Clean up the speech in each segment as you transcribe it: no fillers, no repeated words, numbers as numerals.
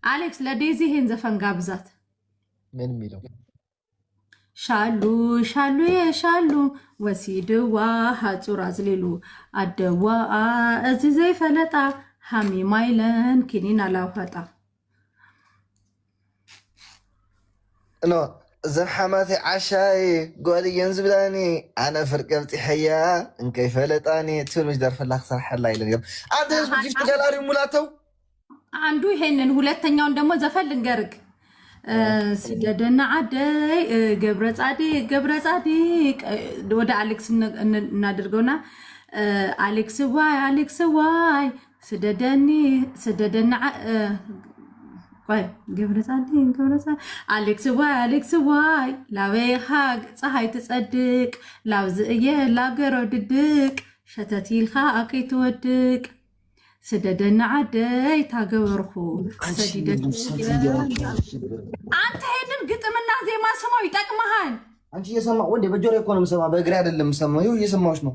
አሌክስ ለዴዚ ይሄን ዘፈን ጋብዛት። ምን የሚለው ሻሉ ሻሉ የሻሉ ወሲድዋ ሐጹር አዝሊሉ አደዋ እዚ ዘይፈለጣ ሃሚ ማይለን ኪኒን አላውፈጣ ኖ እዘን ሓማቴ ዓሻይ ጓልየን ዝብላኒ ኣነ ፍርቂ ኣብፂሐያ እንከይ ፈለጣኒ ትብል ምስ ደርፈላ ክሰርሐላ ኢለን አንተ ህዝቡ ጊፍት ጋላሪ ሙላተው አንዱ ይሄንን ሁለተኛውን ደግሞ ዘፈን ልንገርክ ስደደና አደይ ገብረ ጻዲቅ ወደ አሌክስ እናድርገውና አሌክስ ዋይ ስደደና ቆይ ገብረ ጻዲቅ አሌክስ ዋይ ላበይኻ ፀሓይ ትጸድቅ ላብዝእየ ላገረው ድድቅ ሸተቲልኻ ከይትወድቅ ስደደና አደይ ታገበርኩ አንተ ይሄንን ግጥምና ዜማ ስማው ይጠቅመሃል። አንቺ እየሰማሁ ወንዴ በጆሮ እኮ ነው የምሰማው፣ በእግሬ አይደለም የምሰማው። ይኸው እየሰማሁሽ ነው።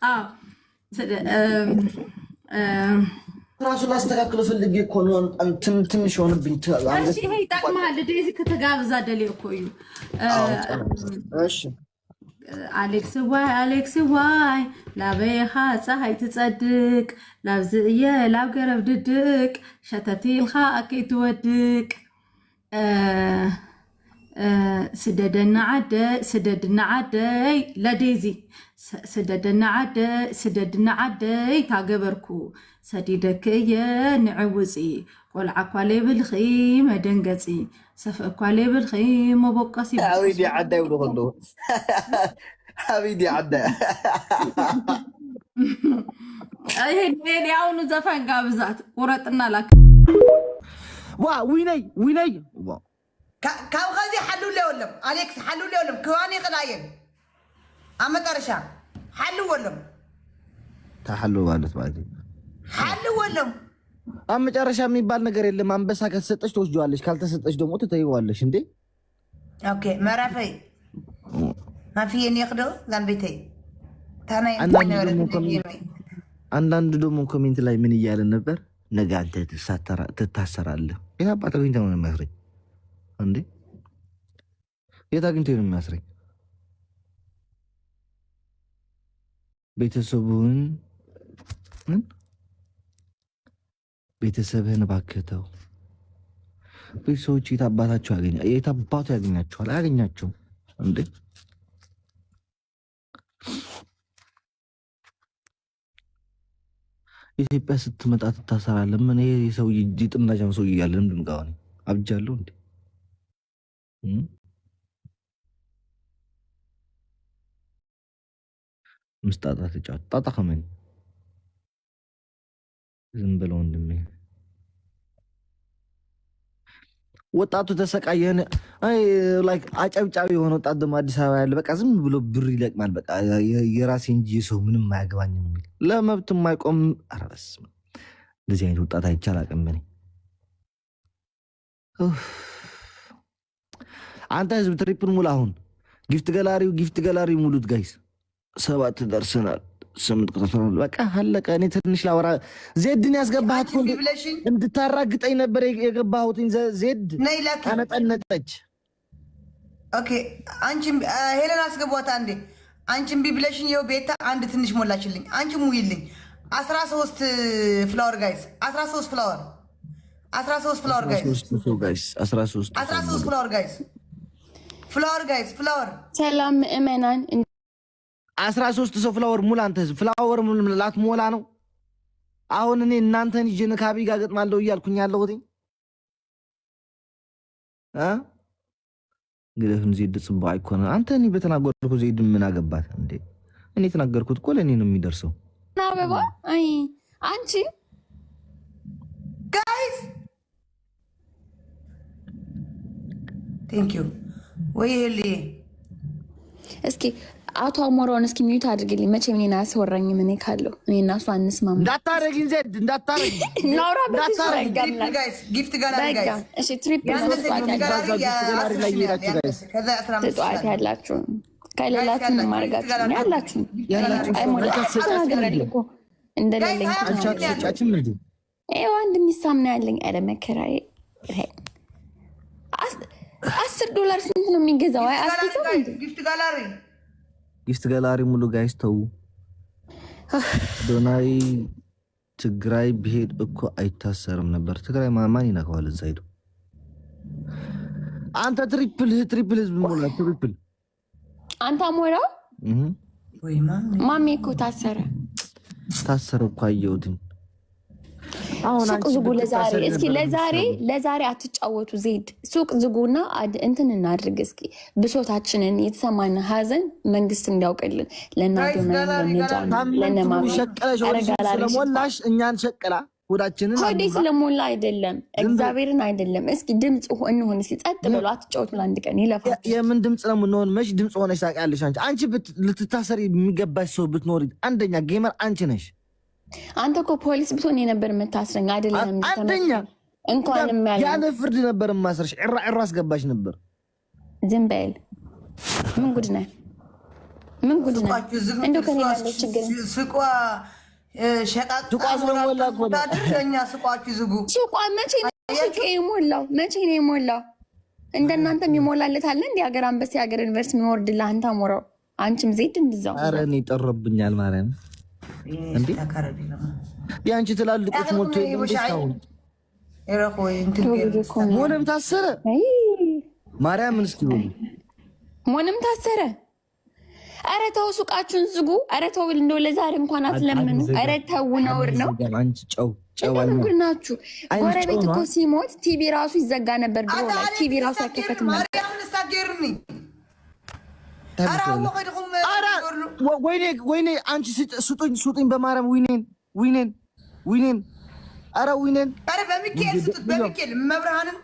አዎ ራሱ ላስተካክል ፈልጌ እኮ ነው። ትንሽ ሆነብኝ። እሺ ይሄ ይጠቅመሃል። ዴዚ ከተጋብዛ ደሌ እኮ እዩ። እሺ አሌክስ ዋይ ላበይኻ ፀሓይ ትጸድቅ ላብዝእየ ላብ ገረብ ድድቅ ሸተቲልኻ ከይትወድቅ ስደድና ዓደይ ለዴዚ ስደድና ዓደይ ታገበርኩ ሰዲደክ እየ ንዕውፂ ቆልዓ እኳ ለይብልኺ መደንገፂ ሰፍ እኳ ለይብልኺ መቦቀሲ ሓቢድ ዓዳይ ብሎ ከለዉ ሓቢድ ዓዳይ ይሄን ያውኑ ዘፈን ጋብዛት ቁረጥና ላክ ዋ ዊነይ ካብ ከዚ ሓልው ለወሎም አሌክስ ሓልው ለወሎም ክዋኒ ቅላየን አመጣርሻ ሓልው ወሎም ታሐልው ማለት ሓልው ወሎም መጨረሻ የሚባል ነገር የለም። አንበሳ ከተሰጠች ትወስጂዋለሽ፣ ካልተሰጠች ደግሞ ትተይዋለሽ። እንዴ ኦኬ መራፈይ ማፊየን ይቅዶ ዛንቤተይ አንዳንዱ ደግሞ ኮሜንት ላይ ምን እያለን ነበር? ነገ አንተ ትታሰራለህ። የት አባት አግኝተህ ነው የሚያስረኝ? እንዴ የት አግኝተህ ነው የሚያስረኝ? ቤተሰብህን እባክህ ተው። ቤተሰቦች የት አባታቸው የት አባቱ ያገኛቸዋል? አያገኛቸውም እንዴ ኢትዮጵያ ስትመጣ ትታሰራለህ። ምን ይሄ ሰው ጥምናጃም ሰው እያለ ምንድን ጋር አብጃለሁ እንዴ? ምስጣጣ ተጫወት ጣጣ ከመን ዝም ብለው ወንድሜ ወጣቱ ተሰቃየን። ላይክ አጨብጫቢ የሆነ ወጣት ደግሞ አዲስ አበባ ያለ በቃ ዝም ብሎ ብር ይለቅማል። በቃ የራሴ እንጂ ሰው ምንም አያገባኝም የሚል ለመብት የማይቆም አረበስ እንደዚህ አይነት ወጣት አይቻል አቅም በኔ አንተ ህዝብ ትሪፕል ሙላ። አሁን ጊፍት ገላሪው ሙሉት ጋይስ። 7 ደርሰናል። 8 ቁጥር በቃ አለቀ። እኔ ትንሽ ላወራ። ዜድን ያስገባሃት እንድታራግጠኝ ነበር የገባሁት። ዜድ አነጠነጠች። ኦኬ አንቺ ሄለን አስገቧት አንዴ። አንቺም ቢብለሽኝ ይኸው ቤታ አንድ ትንሽ ሞላችልኝ። አንቺ ሙይልኝ 13 ፍላወር ጋይስ 13 ፍላወር 13 ፍላወር ጋይስ ፍላወር ሰላም ምእመናን 13 ሰው ፍላወር ሙላ። አንተ ህዝብ ፍላወር ሙላት ሞላ ነው። አሁን እኔ እናንተን ይዤ ነካቢ ጋር ገጥማለሁ እያልኩኝ ያለሁት ግለፍን ዜድ ጽባ አይኮነ አንተ እኔ በተናገርኩ ዜድ ምን አገባት እንዴ? እኔ ተናገርኩት እኮ ለእኔ ነው የሚደርሰው። አበባ አይ አንቺ ጋይስ ቴንክ ዩ ወይ ሄሊ እስኪ አቶ አሞራውን እስኪ ሚዩት አድርግልኝ። መቼም እኔን አያስወራኝም። እኔ ካለው እኔ እና እሱ አንስማማ። እንዳታረጊኝ ዜድ እንዳታረጊኝ። ኖራ በትሻይ ጋይስ ጊፍት ጋላሪ ጋይስ እሺ ትሪፕል ተጧት ያላችሁ ከሌላችሁ ማርጋችሁ ያላችሁ አይሞላችሁ እንደሌለኝ አንቻችሁ ጫችን እንዴ አንድ ሚሳም ነው ያለኝ። አረ መከራዬ $10 ስንት ነው የሚገዛው? አይ አስቢዛው ጊፍት ጋላሪ ሙሉ ጋይስ ተው። ዶናይ ትግራይ ብሄድ እኮ አይታሰርም ነበር። ትግራይ ማን ይነካዋል? እዛ ሄዱ። አንተ ትሪፕል ህዝብ ሙላ ትሪፕል አንተ አሞራው ማሜ እኮ ታሰረ እኮ አየሁትኝ። ሱቅ ዝጉ ለዛሬ። እስኪ ለዛሬ አትጫወቱ። ዜድ ሱቅ ዝጉና እንትን እናድርግ። እስኪ ብሶታችንን የተሰማን ሀዘን መንግስት እንዲያውቅልን ለነማለሞላሽ እኛን ሸቀላ ሁዳችንን ሆዴ ስለሞላ አይደለም እግዚአብሔርን አይደለም። እስኪ ድምፅ እንሆን። እስኪ ጸጥ ብሎ አትጫወቱ። ለአንድ ቀን ይለፋል። የምን ድምፅ ነው የምንሆን? መች ድምፅ ሆነሽ ታውቂያለሽ? አንቺ ልትታሰሪ የሚገባሽ ሰው ብትኖሪ አንደኛ ጌመር አንቺ ነሽ። አንተ እኮ ፖሊስ ብትሆን የነበር የምታስረኝ አይደለም። አንደኛ እንኳንም ያለ ፍርድ ነበር ማስረሽ። ዕራ አስገባሽ ነበር። ዝም በል። ምን ጉድ ነህ? እንደው ከኔ ያለው ችግር ስቋ መቼ ነው የሞላው? እንደናንተ የሚሞላለታለ እንዲ ሀገር አንበሳ የሀገር ዩኒቨርሲቲ የሚወርድልህ አንተ አሞራው። አንቺም ዜድ እንድዛው። ኧረ እኔ ጠረብኛል ማርያም። እንዴ የአንቺ ትላልቆች ሞቶ ሞንም ታሰረ ማርያምን እስኪ ሞንም ታሰረ። ኧረ ተው ሱቃችሁን ዝጉ። ኧረ ተው እንደው ለዛሬ እንኳን አትለምኑ። ኧረ ተው ነውር ነው። ጉድ ናችሁ። ጎረቤት እኮ ሲሞት ቲቪ ራሱ ይዘጋ ነበር ድሮ ላይ ቲቪ ራሱ አይከፈትም ነበር። ወይኔ አንቺ ስጡኝ በማርያም ዊኔን ኧረ ዊኔን በሚካኤል ስጡት በሚካኤል መብርሃንን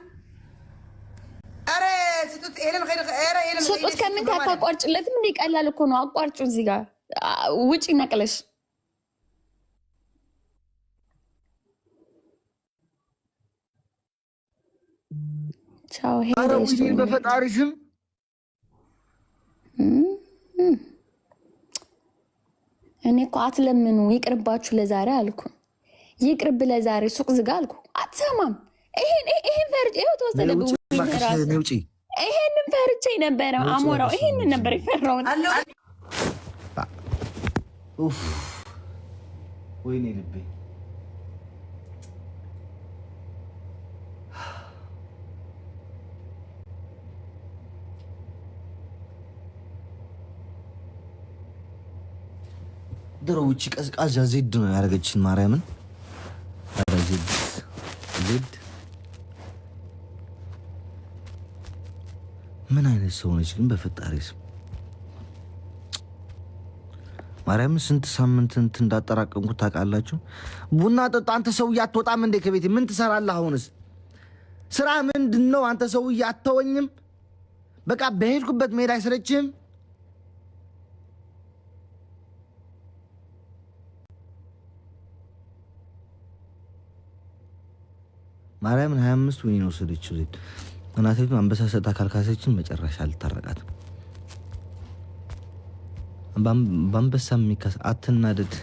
ስጡት። ከምን ታቋርጭለትም እንደ ቀላል እኮ ነው። አቋርጩ። እዚህ ጋር ውጪ ነቅለሽ ቻው። ሄደሽ በፈጣሪ ስም እኔ እኮ አትለምኑ፣ ይቅርባችሁ ለዛሬ አልኩ። ይቅርብ ለዛሬ ሱቅ ዝጋ አልኩ። አትሰማም። ይሄን ፈርጭ ይኸው ተወሰደብኝ። ይሄንን ፈርቼ ነበረ አሞራው። ይሄንን ነበር የፈራሁት። ወይኔ ልቤ። ድሮ ውጭ ቀዝቃዣ ዜድ ነው ያደረገችን ማርያምን። ዜድ ምን አይነት ሰው ነች ግን በፈጣሪ ስም ማርያምን። ስንት ሳምንት እንትን እንዳጠራቀምኩት ታውቃላችሁ? ቡና ጠጣ። አንተ ሰውዬ አትወጣም እንዴ ከቤት? ምን ትሰራለህ? አሁንስ ስራ ምንድን ነው? አንተ ሰውዬ አትተወኝም? በቃ በሄድኩበት መሄድ አይሰለችህም? ማርያምን 25 ወይኔ ወሰደችው ዜድ። እናቴቱ አንበሳ ሰጣ ካልካሰችን መጨረሻ አልታረቃትም። በአንበሳ የሚካስ አትናደድ።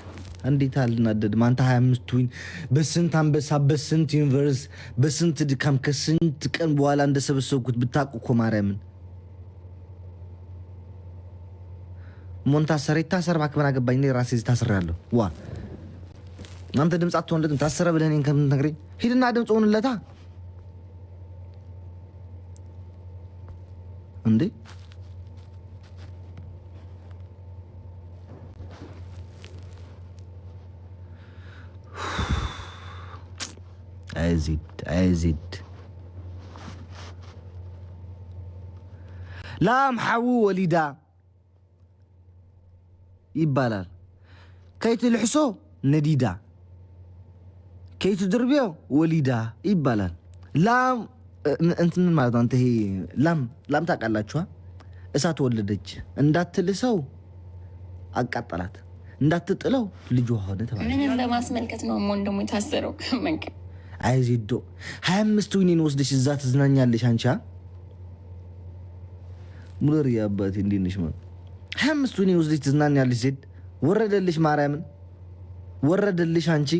እንዴት አልናደድም? አንተ 25 ዊን በስንት አንበሳ በስንት ዩኒቨርስ በስንት ድካም ከስንት ቀን በኋላ እንደሰበሰብኩት ብታውቁ እኮ ማርያምን። ሞን ታሰረ ይታሰር እባክህ። ምን አገባኝ? እኔ ራሴ እዚህ ታስሬያለሁ። ዋ አንተ ድምፅ አትሆንለትም። ታሰረ ብለህ እኔን ከምትነግረኝ ሂድና ድምፅ ሆንለታ እንዴ። አይዚድ ላም ሓዊ ወሊዳ ይባላል። ከይት ልሕሶ ነዲዳ ከይት ድርቤዮ ወሊዳ ይባላል። ላም እንትን ማለት ነው። አንተ ይሄ ላም ታውቃላችኋ? እሳት ወለደች እንዳትልሰው አቃጠላት፣ እንዳትጥለው ልጇ ሆነ ተባለ። ምንም በማስመልከት ነው ወንድሙ የታሰረው። አይ ዜዶ 25 ዊኒን ወስደሽ እዛ ትዝናኛለሽ አንቺ። ሙለር ያባቴ እንዴት ነሽ? 25 ዊኒን ወስደሽ ትዝናኛለሽ ዜድ። ወረደልሽ፣ ማርያምን ወረደልሽ አንቺ።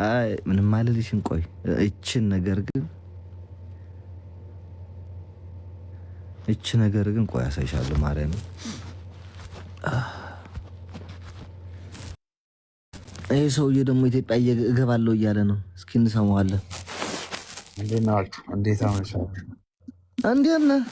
አይ ምንም አልልሽም። ቆይ እችን ነገር ግን ቆይ አሳይሻለሁ። ማርያም ይህ ሰውዬ ደግሞ ኢትዮጵያ እገባለሁ እያለ ነው። እስኪ እንሰማዋለን። እንዴት ናችሁ? እንዴት አመሻችሁ? እንዴት ነህ?